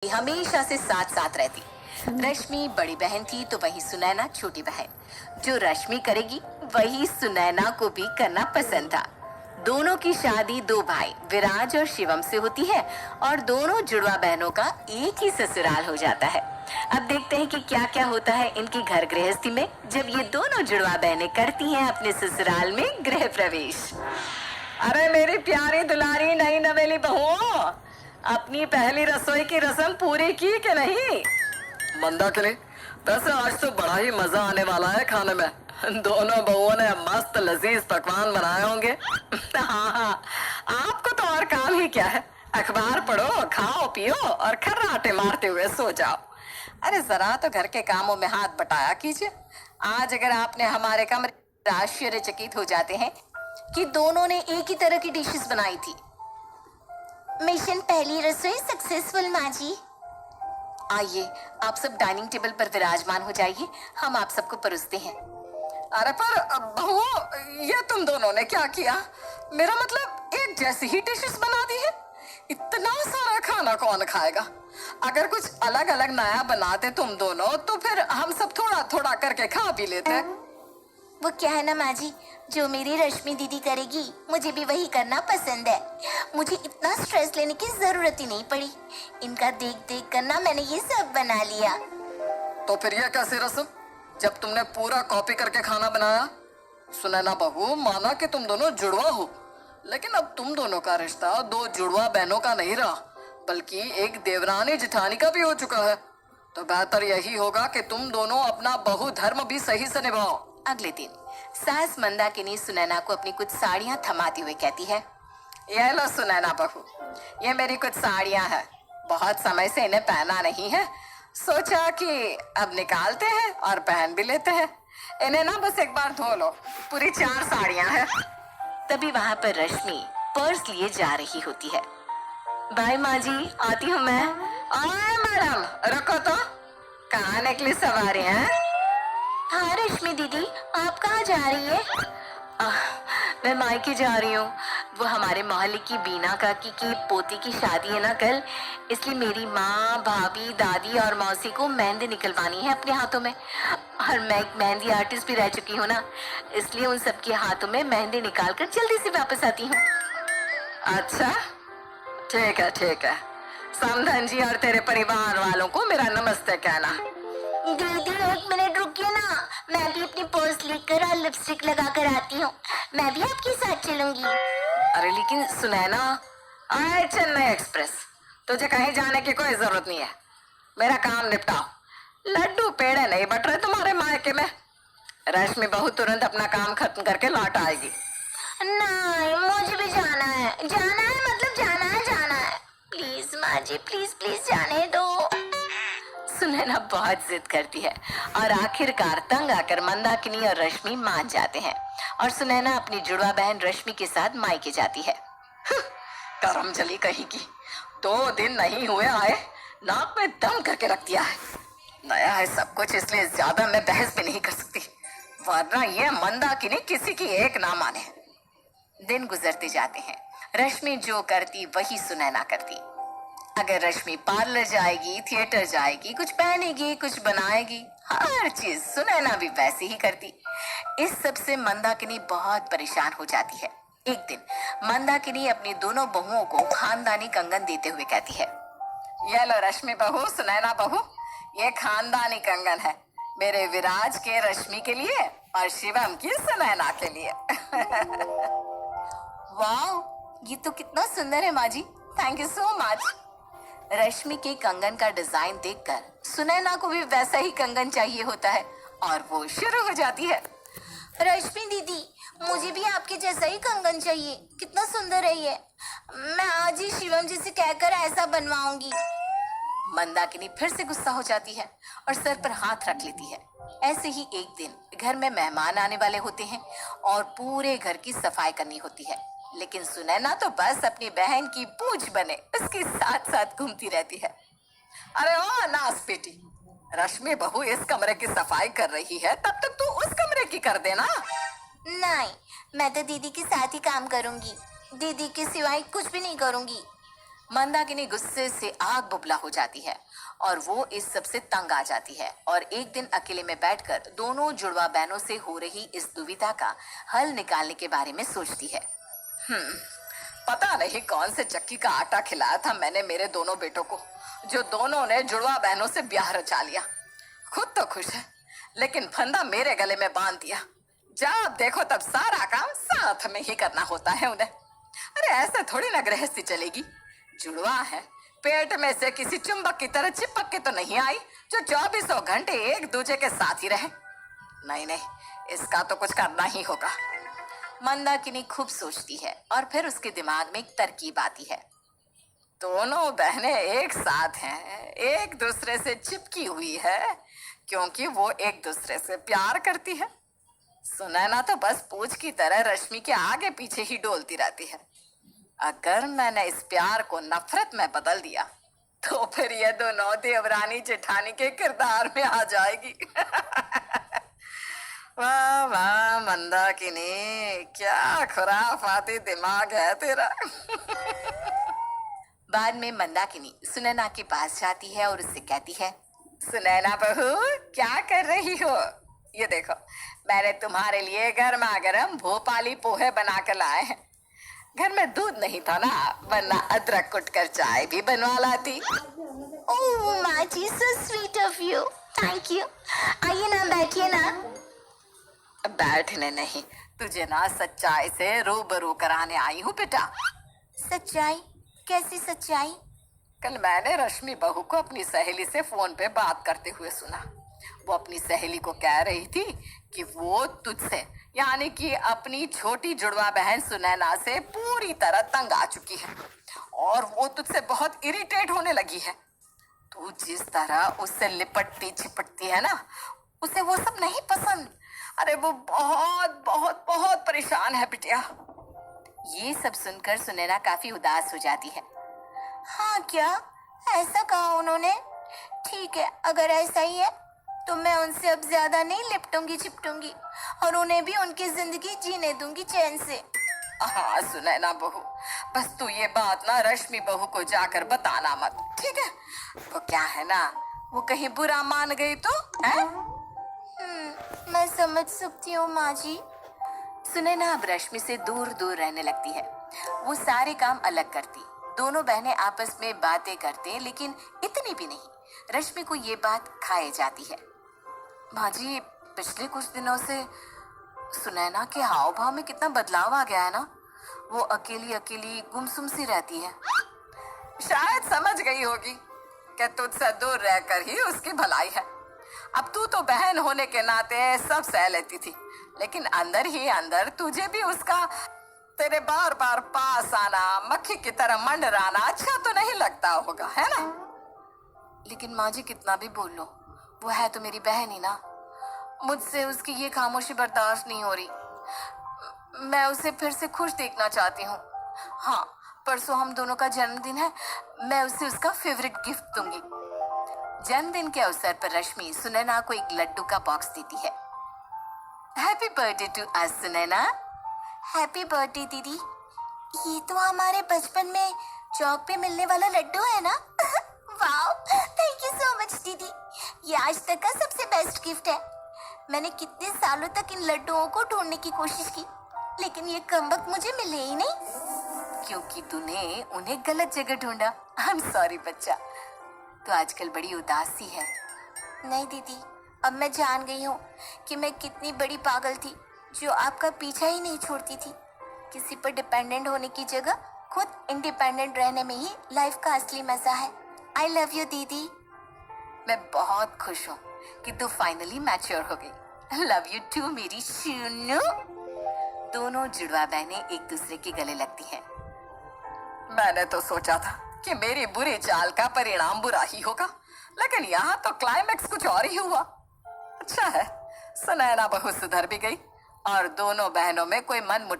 हमेशा से साथ साथ रहती। रश्मि बड़ी बहन थी तो वही सुनैना छोटी बहन। जो रश्मि करेगी वही सुनैना को भी करना पसंद था। दोनों की शादी दो भाई विराज और शिवम से होती है और दोनों जुड़वा बहनों का एक ही ससुराल हो जाता है। अब देखते हैं कि क्या क्या होता है इनकी घर गृहस्थी में जब ये दोनों जुड़वा बहनें करती हैं अपने ससुराल में गृह प्रवेश। अरे मेरी प्यारी दुलारी नई नवेली बहुओं, अपनी पहली रसोई की रस्म पूरी की कि नहीं? मंदाकिनी, वैसे आज तो बड़ा ही मजा आने वाला है खाने में। दोनों बहुओं ने मस्त लजीज पकवान बनाए होंगे। हाँ, आपको तो और काम ही क्या है, अखबार पढ़ो, खाओ पियो और खर्राटे मारते हुए सो जाओ। अरे जरा तो घर के कामों में हाथ बटाया कीजिए। आज अगर आपने हमारे कमरे आश्चर्यचकित हो जाते हैं कि दोनों ने एक ही तरह की डिशेस बनाई थी। मिशन पहली रसोई सक्सेसफुल माँ जी। आइए आप सब डाइनिंग टेबल पर विराजमान हो जाइए, हम आप सबको परोसते हैं। अरे पर बहुओं, ये तुम दोनों ने क्या किया? मेरा मतलब एक जैसी ही डिशेस बना दी है। इतना सारा खाना कौन खाएगा? अगर कुछ अलग अलग नया बनाते तुम दोनों तो फिर हम सब थोड़ा थोड़ा करके खा पी लेते। वो क्या है ना माँ जी, जो मेरी रश्मि दीदी करेगी मुझे भी वही करना पसंद है। मुझे इतना स्ट्रेस लेने की जरूरत ही नहीं पड़ी। इनका देख देख कर ना मैंने ये सब बना लिया। तो फिर ये कैसी रस्म जब तुमने पूरा कॉपी करके खाना बनाया? सुनैना बहू, माना कि तुम दोनों जुड़वा हो, लेकिन अब तुम दोनों का रिश्ता दो जुड़वा बहनों का नहीं रहा बल्कि एक देवरानी जिठानी का भी हो चुका है। तो बेहतर यही होगा कि तुम दोनों अपना बहु धर्म भी सही से निभाओ। अगले दिन सास मंदाकिनी सुनैना को अपनी कुछ साड़ियां थमाती हुई कहती है, ये लो सुनैना बहू, ये मेरी कुछ साड़ियां हैं, बहुत समय से इन्हें पहना नहीं है, सोचा कि अब निकालते हैं और पहन भी लेते हैं। इन्हें ना बस एक बार धो लो, पूरी 4 साड़ियां हैं। तभी वहां पर रश्मि पर्स लिए जा रही होती है। बाय माँ जी, आती हूँ मैं। आए मैडम, रखो तो, कहाँ निकली सवारी है? हाँ रश्मि दीदी, आप कहाँ जा रही है? मैं मायके जा रही हूँ। वो हमारे मोहल्ले की बीना काकी की पोती की शादी है ना कल, इसलिए मेरी माँ, भाभी, दादी और मौसी को मेहंदी निकलवानी है अपने हाथों में। और मैं एक मेहंदी आर्टिस्ट भी रह चुकी हूँ ना, इसलिए उन सबके हाथों में मेहंदी निकाल कर जल्दी से वापस आती हूँ। अच्छा ठीक है ठीक है, समधन जी और तेरे परिवार वालों को मेरा नमस्ते कहना। दीदी 1 मिनट रुकिए ना, मैं भी अपनी पर्स लेकर और लिपस्टिक लगा कर आती हूँ। मैं भी आपके साथ चलूंगी। अरे लेकिन सुनैना, आए चेन्नई एक्सप्रेस, तुझे कहीं जाने की कोई जरूरत नहीं है। मेरा काम निपटाओ, लड्डू पेड़े नहीं बट रहे तुम्हारे मायके में। रश्मि बहू तुरंत अपना काम खत्म करके लौट आएगी। नहीं, मुझे भी जाना है, जाना है, मतलब जाना है, जाना है। प्लीज माँ जी, प्लीज प्लीज जाने दो। सुनैना बहुत जिद करती है और आखिरकार तंग आकर मंदाकिनी और रश्मि मान जाते हैं और सुनैना अपनी जुड़वा बहन रश्मि के साथ मायके जाती है। करमजली कहीं की, 2 दिन नहीं हुए आए, नाक में दम करके रख दिया है। नया है सब कुछ, इसलिए ज्यादा मैं बहस भी नहीं कर सकती, वरना ये मंदाकिनी किसी की एक ना माने। दिन गुजरते जाते हैं, रश्मि जो करती वही सुनैना करती। अगर रश्मि पार्लर जाएगी, थिएटर जाएगी, कुछ पहनेगी, कुछ बनाएगी, हर चीज सुनैना भी वैसे ही करती। इस सब से मंदाकिनी बहुत परेशान हो जाती है। एक दिन मंदाकिनी अपनी दोनों बहुओं को खानदानी कंगन देते हुए कहती है, ये लो रश्मि बहू, सुनैना बहू, ये खानदानी कंगन है, मेरे विराज के रश्मि के लिए और शिवम की सुनैना के लिए। वाह, ये तो कितना सुंदर है माँ जी, थैंक यू सो मच। रश्मि के कंगन का डिजाइन देखकर सुनैना को भी वैसा ही कंगन चाहिए होता है और वो शुरू हो जाती है। रश्मि दीदी, मुझे भी आपके जैसा ही कंगन चाहिए, कितना सुंदर है ये। मैं आज ही शिवम जी से कहकर ऐसा बनवाऊंगी। मंदाकिनी फिर से गुस्सा हो जाती है और सर पर हाथ रख लेती है। ऐसे ही एक दिन घर में मेहमान आने वाले होते हैं और पूरे घर की सफाई करनी होती है, लेकिन सुनैना तो बस अपनी बहन की पूंछ बने उसके साथ साथ घूमती रहती है। अरे ओ नास बेटी, रश्मि बहू इस कमरे की सफाई कर रही है, तब तक तू उस कमरे की कर देना। नहीं, मैं तो दीदी के साथ ही काम करूंगी, दीदी के सिवाय कुछ भी नहीं करूंगी। मंदाकिनी गुस्से से आग बुबला हो जाती है और वो इस सब से तंग आ जाती है और एक दिन अकेले में बैठकर दोनों जुड़वा बहनों से हो रही इस दुविधा का हल निकालने के बारे में सोचती है। पता नहीं कौन से चक्की का आटा खिलाया था मैंने मेरे दोनों बेटों को, जो दोनों ने जुड़वा बहनों से ब्याह रचा लिया। खुद तो खुश है, लेकिन फंदा मेरे गले में बांध दिया। जब देखो तब सारा काम साथ में ही करना होता है उन्हें। अरे ऐसे थोड़ी ना गृहस्थी चलेगी। जुड़वा है, पेट में से किसी चुंबक की तरह चिपक के तो नहीं आई जो 24 घंटे एक दूसरे के साथ ही रहे। नहीं नहीं, इसका तो कुछ करना ही होगा। मंदाकिनी खूब सोचती है और फिर उसके दिमाग में एक तरकीब आती है। दोनों बहनें एक साथ हैं, एक दूसरे से चिपकी हुई है क्योंकि वो एक दूसरे से प्यार करती है। सुनैना तो बस पूंछ की तरह रश्मि के आगे पीछे ही डोलती रहती है। अगर मैंने इस प्यार को नफरत में बदल दिया तो फिर ये दोनों देवरानी जेठानी के किरदार में आ जाएगी। वाह वाह मंदाकिनी, क्या खुराफाती दिमाग है तेरा। बाद में मंदाकिनी सुनैना के पास जाती है और उससे कहती है, सुनैना बहू, क्या कर रही हो? ये देखो, मैंने तुम्हारे लिए गर्मा गर्म भोपाली पोहे बना कर लाए हैं। घर में दूध नहीं था ना, वरना अदरक कुट कर चाय भी बनवा लाती। ओह माँ जी, so sweet of you, thank you. आइए ना, बैठिए ना। बैठने नहीं, तुझे ना सच्चाई से रूबरू कराने आई हूँ बेटा। सच्चाई? कैसी सच्चाई? कल मैंने रश्मि बहू को अपनी सहेली से फोन पे बात करते हुए सुना। वो अपनी सहेली को कह रही थी कि वो तुझसे, यानी कि अपनी छोटी जुड़वा बहन सुनैना से पूरी तरह तंग आ चुकी है और वो तुझसे बहुत इरिटेट होने लगी है। तू जिस तरह उससे लिपटती चिपटती है ना, उसे वो सब नहीं पसंद। अरे वो बहुत बहुत बहुत परेशान है बिटिया। ये सब सुनकर सुनैना काफी उदास हो जाती है। हाँ क्या? ऐसा कहा उन्होंने? ठीक है, अगर ऐसा ही है तो मैं उनसे अब ज्यादा नहीं लिपटूंगी चिपटूंगी और उन्हें भी उनकी जिंदगी जीने दूंगी चैन से। हाँ सुनैना बहू, बस तू ये बात ना रश्मि बहू को जाकर बताना मत, ठीक है? वो क्या है ना, वो कहीं बुरा मान गई तो है? मैं समझ सकती हूँ माँ जी। सुनैना अब रश्मि से दूर दूर रहने लगती है। वो सारे काम अलग करती, दोनों बहनें आपस में बातें करते, लेकिन इतनी भी नहीं। रश्मि को ये बात खाए जाती है। माँ जी, पिछले कुछ दिनों से सुनैना के हाव भाव में कितना बदलाव आ गया है ना। वो अकेली अकेली गुमसुम सी रहती है। शायद समझ गई होगी कि तुझसे दूर रहकर ही उसकी भलाई है। अब तू तो बहन होने के नाते सब सह लेती थी, लेकिन अंदर ही अंदर तुझे भी उसका, तेरे बार बार पास आना, मक्खी की तरह मंडराना अच्छा तो नहीं लगता होगा, है ना? लेकिन माँ जी, कितना भी बोल लो, वो है तो मेरी बहन ही ना। मुझसे उसकी ये खामोशी बर्दाश्त नहीं हो रही। मैं उसे फिर से खुश देखना चाहती हूँ। हाँ, परसों हम दोनों का जन्मदिन है, मैं उसे उसका फेवरेट गिफ्ट दूंगी। जन्मदिन के अवसर पर रश्मि सुनैना को एक लड्डू का बॉक्स देती है। Happy birthday to us Sunaina. Happy birthday दीदी। ये तो हमारे बचपन में चौक पे मिलने वाला लड्डू है ना? Wow, thank you so much दीदी। ये आज तक का सबसे बेस्ट गिफ्ट है। मैंने कितने सालों तक इन लड्डुओं को ढूंढने की कोशिश की, लेकिन ये कमबख्त मुझे मिले ही नहीं। क्योंकि तूने उन्हें गलत जगह ढूंढा। आई एम सॉरी बच्चा, तो आजकल बड़ी उदास सी है। नहीं दीदी, अब मैं जान गई हूँ कि मैं कितनी बड़ी पागल थी जो आपका पीछा ही नहीं छोड़ती थी। किसी पर डिपेंडेंट होने की जगह खुद इंडिपेंडेंट रहने में ही लाइफ का असली मजा है। आई लव यू दीदी। मैं बहुत खुश हूँ कि तू फाइनली मैच्योर हो गई। लव यू टू मेरी शुनू। दोनों जुड़वा बहनें एक दूसरे के गले लगती हैं। मैंने तो सोचा था कि मेरी बुरी चाल का परिणाम बुरा ही होगा, लेकिन यहाँ तो क्लाइमेक्स कुछ और ही हुआ। अच्छा है, सुनैना बहू सुधर भी गई और दोनों बहनों में कोई मन मुटाव